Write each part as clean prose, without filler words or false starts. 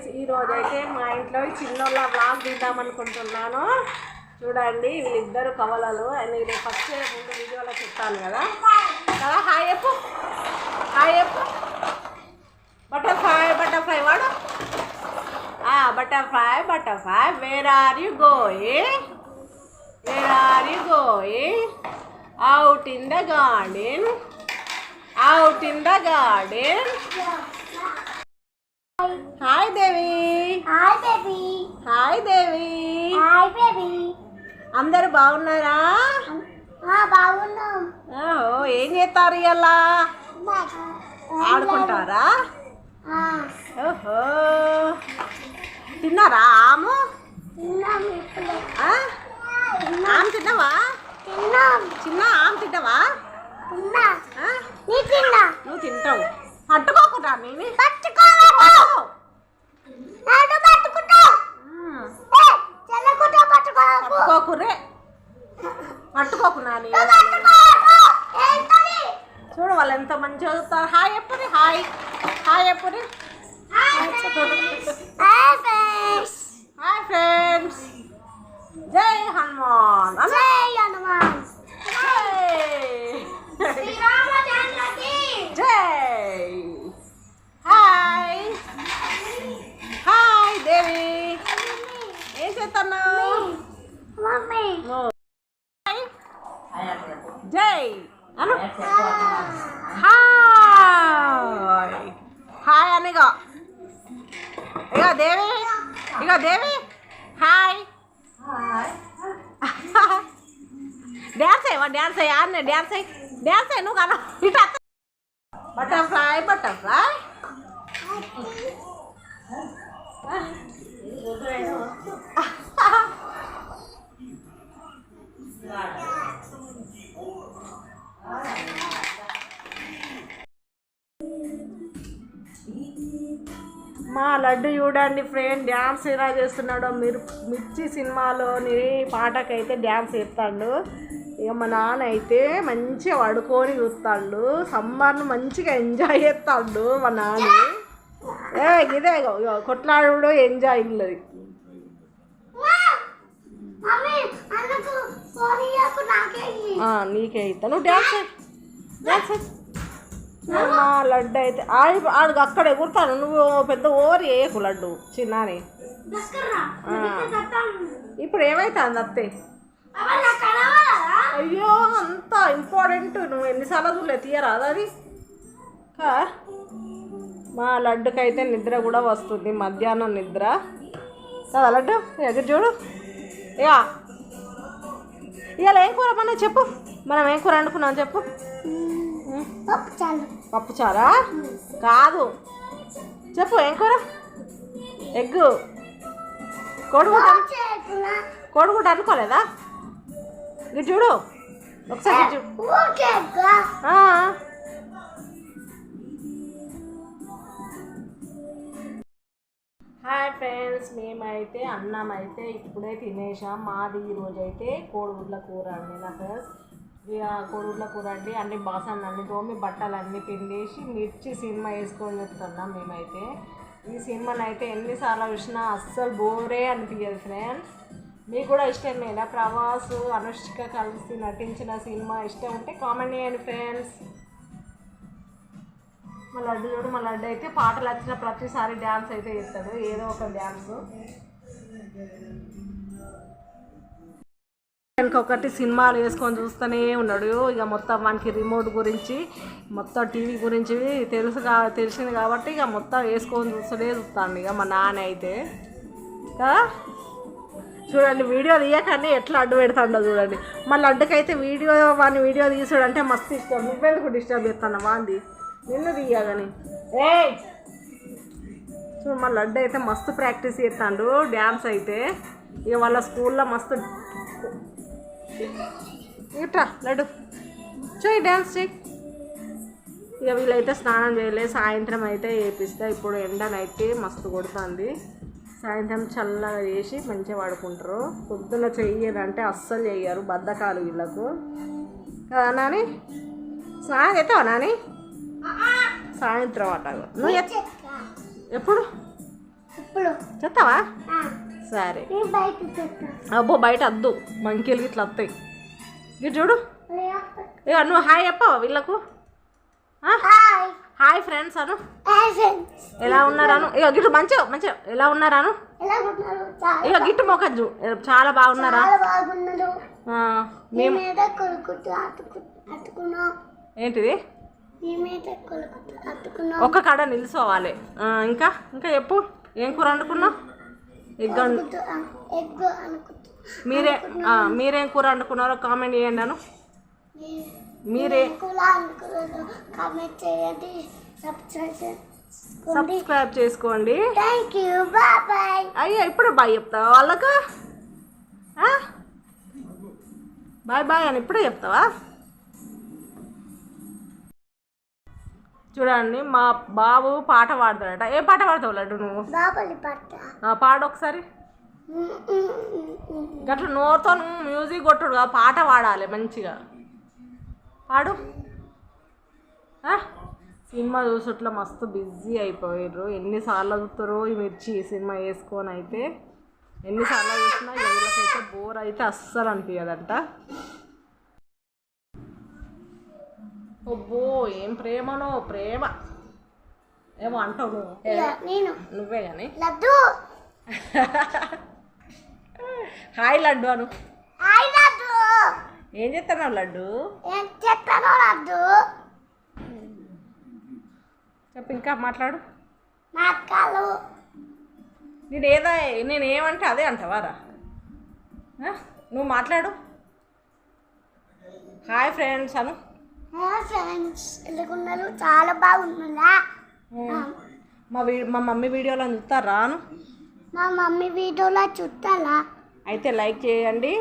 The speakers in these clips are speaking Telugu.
ఫ్రెండ్స్, ఈరోజైతే మా ఇంట్లో చిన్నోళ్ళ వ్లాగ్ తీద్దామనుకుంటున్నాను. చూడండి, వీళ్ళిద్దరు కవలలు. నేను ఫస్ట్ ముందు వీడియోలో చెప్తాను కదా. హాయ్ చెప్పు, హాయ్ చెప్పు. బటర్ఫ్లై బటర్ఫ్లై వాడు. Butterfly butterfly, where are you going? Where are you going? Out in the garden, out in the garden. Hi Devi. Hi baby. Hi Devi. Hi baby. అందరూ బాగున్నారా? బాగున్నాం. ఏం చేస్తారు ఇవాళ? ఆడుకుంటారా? ఓహో, తిన్నారా? ఆము ఆమె తిన్నావా? చిన్న ఆమె తిన్నావా? నువ్వు తింటావు. పట్టుకోకుండా నేను పట్టుకోకురే, పట్టుకోకున్నా. చూడు వాళ్ళు ఎంత మంచిగా చదువుతారు. హాయ్ ఎప్పుడు, హాయ్ హాయ్ ఎప్పుడు. హాయ్ ఫ్రెండ్స్, జై హనుమాన్. జై హనుమాన్. జై. హాయ్ హాయ్ దేవి, ఏం చేస్తున్నావు? జై అను. హాయ్ హాయ్ అనిగో. ఇగో దేవి, ఇగో దేవి హాయ్. డ్యాన్స్ అయ్యవా? డ్యాన్స్ అయ్యా అన్న, డ్యాన్స్ అయ్యి, డ్యాన్స్ అయ్యి. నువ్వు కన్నా ఇట బటర్ఫ్లై బటర్ఫ్లై. మా లడ్డు చూడండి ఫ్రెండ్, డ్యాన్స్ ఎలా చేస్తున్నాడో. మీరు మిర్చి సినిమాలోని పాటకైతే డ్యాన్స్ చేస్తాడు. ఇక మా నాన్న అయితే మంచిగా పడుకొని చూస్తాడు. సమ్మర్ను మంచిగా ఎంజాయ్ చేస్తాడు మా నాన్న. ఇదే కొట్లాడు ఎంజాయ్ ఇల్లది. నీకే అవుతా. నువ్వు డ్యాన్స్ డ్యాన్స్. మా లడ్డు అయితే ఆడు అక్కడ ఎగురుతాను. నువ్వు పెద్ద ఓరి వేయకు లడ్డు, చిన్నాని. ఇప్పుడు ఏమైతుంది అత్తే? అయ్యో, అంత ఇంపార్టెంట్. నువ్వు ఎన్నిసార్లు చూడలే, తీయరాదు అది. మా లడ్డుకైతే నిద్ర కూడా వస్తుంది, మధ్యాహ్నం నిద్ర కదా లడ్డు. ఎదురు చూడు. ఇవాళ ఏం కూర మన చెప్పు. మనం ఏం కూర వండుకున్నాం చెప్పు. పప్పు చారా కాదు, చెప్పు ఏం కూర? ఎగ్గు. కోడిగుడ్డు, కోడిగుడ్డు అనుకోలేదా? ఇది చూడు ఒకసారి చూడు. హాయ్ ఫ్రెండ్స్, మేమైతే అన్నం అయితే ఇప్పుడే తినేసాం. మాది ఈరోజు అయితే కోడిగుడ్ల కూర అండి. నా ఫ్రెండ్స్, కోడిగుడ్ల కూర అండి. అన్ని బాసన్లు అన్ని తోమి, బట్టలు అన్నీ పిండేసి మిర్చి సినిమా వేసుకొని చెప్తున్నాం మేమైతే. ఈ సినిమాని అయితే ఎన్నిసార్లు చూసినా అస్సలు బోరే అనిపించదు ఫ్రెండ్స్. మీకు కూడా ఇష్టమేనా? ప్రభాస్ అనుష్క కలిసి నటించిన సినిమా ఇష్టం ఉంటే కామెంట్ చేయండి ఫ్రెండ్స్. మా లడ్డు చూడు, మా లడ్డు అయితే పాటలు వచ్చిన ప్రతిసారి డ్యాన్స్ అయితే చేస్తాడు, ఏదో ఒక డ్యాన్స్. ఇంకొకటి సినిమాలు వేసుకొని చూస్తూనే ఉన్నాడు. ఇక మొత్తం మనకి రిమోట్ గురించి, మొత్తం టీవీ గురించి తెలిసింది కాబట్టి ఇక మొత్తం వేసుకొని చూస్తాడు ఇక మా నాన్న అయితే. చూడండి, వీడియో తీయకండి ఎట్లా అడ్డు పెడతాడో చూడండి. మా లడ్డుకైతే వీడియో తీసుడంటే మస్తు ఇష్టం. నువ్వెందుకు డిస్టర్బ్ చేస్తాను వాంది, నిన్ను తీయగాని. చూడు, మా లడ్డు అయితే మస్తు ప్రాక్టీస్ చేస్తాడు డ్యాన్స్ అయితే. ఇక వాళ్ళ స్కూల్లో మస్తు ఇట్రా లడ్డు చెయ్యి, డ్యాన్స్ చెయ్యి. ఇక వీళ్ళైతే స్నానం చేయలేదు, సాయంత్రం అయితే వేపిస్తా. ఇప్పుడు ఎండనైతే మస్తు కొడుతుంది. సాయంత్రం చల్లగా చేసి మంచిగా పడుకుంటారు. పొద్దున్న చెయ్యరంటే అస్సలు చెయ్యరు, బద్ధకాలు వీళ్ళకు కదా నాని. స్నానం చేస్తావా నాని? సాయంత్రం అట. నువ్వు ఎప్పుడు ఇప్పుడు చెప్తావా ఆ, సరే నేను బయట చెప్తా అబ్బో బయట వద్దు మంకీలు ఇట్లా వస్తాయి ఇటు చూడు లేకపోతే ఇక నువ్వు హాయ్ చెప్పావా వీళ్ళకు హాయ్ హాయ్ ఫ్రెండ్స్ అను హాయ్ ఫ్రెండ్స్ ఎలా ఉన్నారాను ఇక గిట్టు మంచిగా మంచిగా ఎలా ఉన్నారాను ఎలా ఉన్నారు చాలా ఇక గిట్టు మొక్కజు చాలా బాగున్నారా చాలా బాగున్నారు ఆ, మీ మేము మీద కొలుకుతూ అట్టుకున్నాం ఏంటిది మీ మీద కొలుకుతూ అట్టుకున్నాం ఒక్క కాడ నిలుచోవాలి ఇంకా ఇంకా చెప్పు ఏం కూర వండుకున్నావు ఎగ్ ఎగ్ అనుకుంటూ మీరేం కూర వండుకున్నారో కామెంట్ చేయండి అను మీరే కూడా అనుకున్నారు కామెంట్ చేయండి సబ్స్క్రైబ్ చేసుకోండి థ్యాంక్ యూ బాయ్ బాయ్ అయ్యో ఇప్పుడు బాయ్ చెప్తావా వాళ్ళకు బాయ్ బాయ్ అని ఇప్పుడే చెప్తావా చూడండి మా బాబు పాట పాడతాడట ఏ పాట పాడతావు లడ్డు నువ్వు బాబలి పట్ట పాడు ఒకసారి గట్ల నోరుతో నువ్వు మ్యూజిక్ కొట్టుడుగా పాట పాడాలి మంచిగా పాడు సినిమా చూసుట్లా మస్తు బిజీ అయిపోయారు ఎన్నిసార్లు చూస్తారో ఈ మిర్చి సినిమా వేసుకొని అయితే ఎన్నిసార్లు చూసినా వీళ్ళకైతే బోర్ అయితే అస్సలు అనిపించదంట అబ్బో ఏం ప్రేమనో ప్రేమ ఏమో అంటావు నువ్వు నేను నువ్వే కానీ లడ్డు హాయ్ లడ్డు అను హాయ్ లడ్డు ఏం చేస్తున్నావు లడ్డు ఏం చెప్తాను లడ్డు చెప్పు ఇంకా మాట్లాడు నా కాలు నేను ఏమంటే అదే అంటావారా నువ్వు మాట్లాడు హాయ్ ఫ్రెండ్స్ అను ఫ్రెండ్స్ ఎలాగున్నారు చాలా బాగున్నారా మా మమ్మీ వీడియోలో చూస్తారా అను మా మమ్మీ వీడియోలో చూస్తారా అయితే లైక్ చేయండి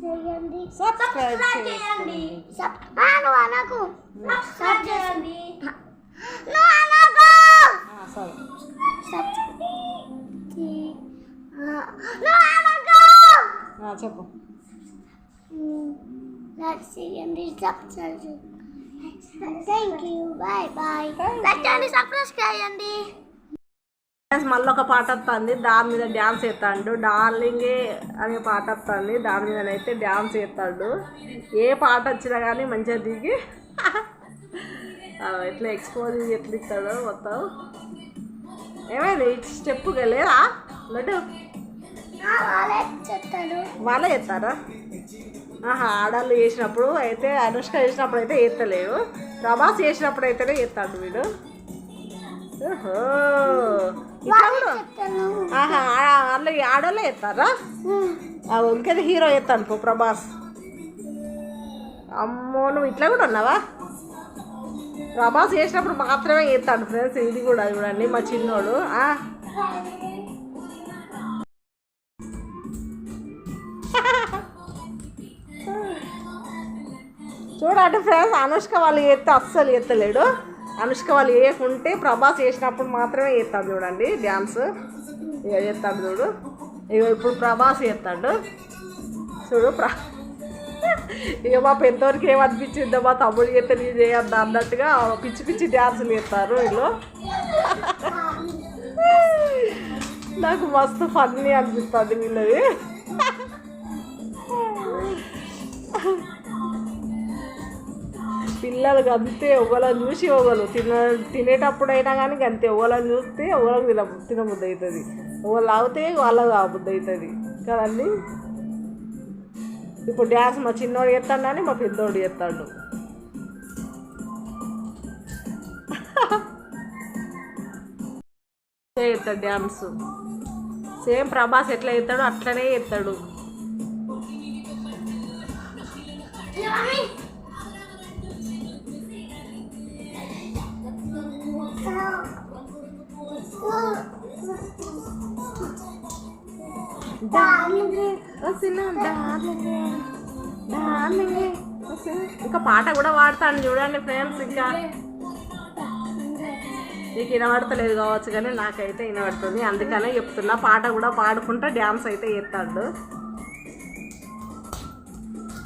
చేయండి సబ్స్క్రైబ్ చేయండి నువ్వు అనకు సబ్ చేయండి నువ్వు అనకు సరే నువ్వు అనకు చెప్పు లైక్ చేయండి subscribe thank you bye bye like చేయండి సబ్స్క్రైబ్ చేయండి మళ్ళీ ఒక పాట వస్తుంది దాని మీద డ్యాన్స్ వేస్తాడు డార్లింగే అనే పాట వస్తుంది దాని మీదనైతే డ్యాన్స్ వేస్తాడు ఏ పాట వచ్చినా కానీ మంచిగా దిగి ఎట్లా ఎక్స్పోజ్ ఎట్లా ఇస్తాడో మొత్తం ఏమైంది స్టెప్ లేదా లడ్డు వాళ్ళే చేస్తారా ఆడవాళ్ళు చేసినప్పుడు అయితే అనుష్క చేసినప్పుడు అయితే ఎత్తలేవు ప్రభాస్ చేసినప్పుడు అయితేనే ఎత్తాడు వీడు ఓహో ఇట్లా కూడా వాళ్ళు ఆడోళ్ళే ఎత్తారా ఇంకైతే హీరో ఎత్తాను పో ప్రభాస్ అమ్మో నువ్వు ఇట్లా కూడా ఉన్నావా ప్రభాస్ చేసినప్పుడు మాత్రమే ఎత్తాడు ఫ్రెండ్స్ ఇది కూడా చూడండి మా చిన్నోడు చూడండి ఫ్రెండ్స్ అనుష్క వాళ్ళు ఎత్తే అస్సలు ఎత్తలేడు అనుష్క వాళ్ళు వేయకుంటే ప్రభాస్ వేసినప్పుడు మాత్రమే వేస్తాడు చూడండి డ్యాన్స్ ఇక చేస్తాడు చూడు ఇక ఇప్పుడు ప్రభాస్ చేస్తాడు చూడు ఇక మా పెద్దోరికి ఏమనిపించిందో మా తమ్ముడు చేస్తే నేను చేయొద్దా అన్నట్టుగా పిచ్చి పిచ్చి డ్యాన్సులు చేస్తారు వీళ్ళు నాకు మస్తు ఫన్నీ అనిపిస్తుంది వీళ్ళది పిల్లలకి అంతే ఒకళ్ళని చూసి ఒకళ్ళు తినేటప్పుడైనా కానీ అంతే ఒకళ్ళని చూస్తే ఒకళ్ళకి తినబుద్ధి అవుతుంది ఒకళ్ళు తాగితే వాళ్ళకి తాగబుద్ధి అవుతుంది కదండి ఇప్పుడు డ్యాన్స్ మా చిన్నోడు చేస్తాడు అని మా పెద్దోడు చేస్తాడు చేస్తాడు డ్యాన్స్ సేమ్ ప్రభాస్ ఎట్లా చేస్తాడో అట్లనే చేస్తాడు ఇంకా పాట కూడా పాడతాను చూడండి ఫ్రెండ్స్ ఇంకా నీకు వినబడతలేదు కావచ్చు కానీ నాకైతే వినబడుతుంది అందుకనే చెప్తున్నా పాట కూడా పాడుకుంటా డ్యాన్స్ అయితే చేస్తాడు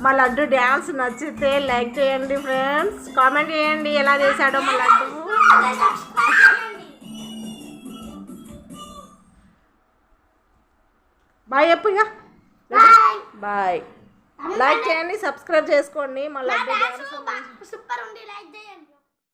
మా లడ్డు డ్యాన్స్ నచ్చితే లైక్ చేయండి ఫ్రెండ్స్ కామెంట్ చేయండి ఎలా చేశాడో మా లడ్డు బాయ్ చెప్పు ఇక బాయ్ బాయ్ లైక్ చేయండి సబ్స్క్రైబ్ చేసుకోండి మళ్ళీ డాన్స్ సూపర్ ఉంది లైక్ చేయండి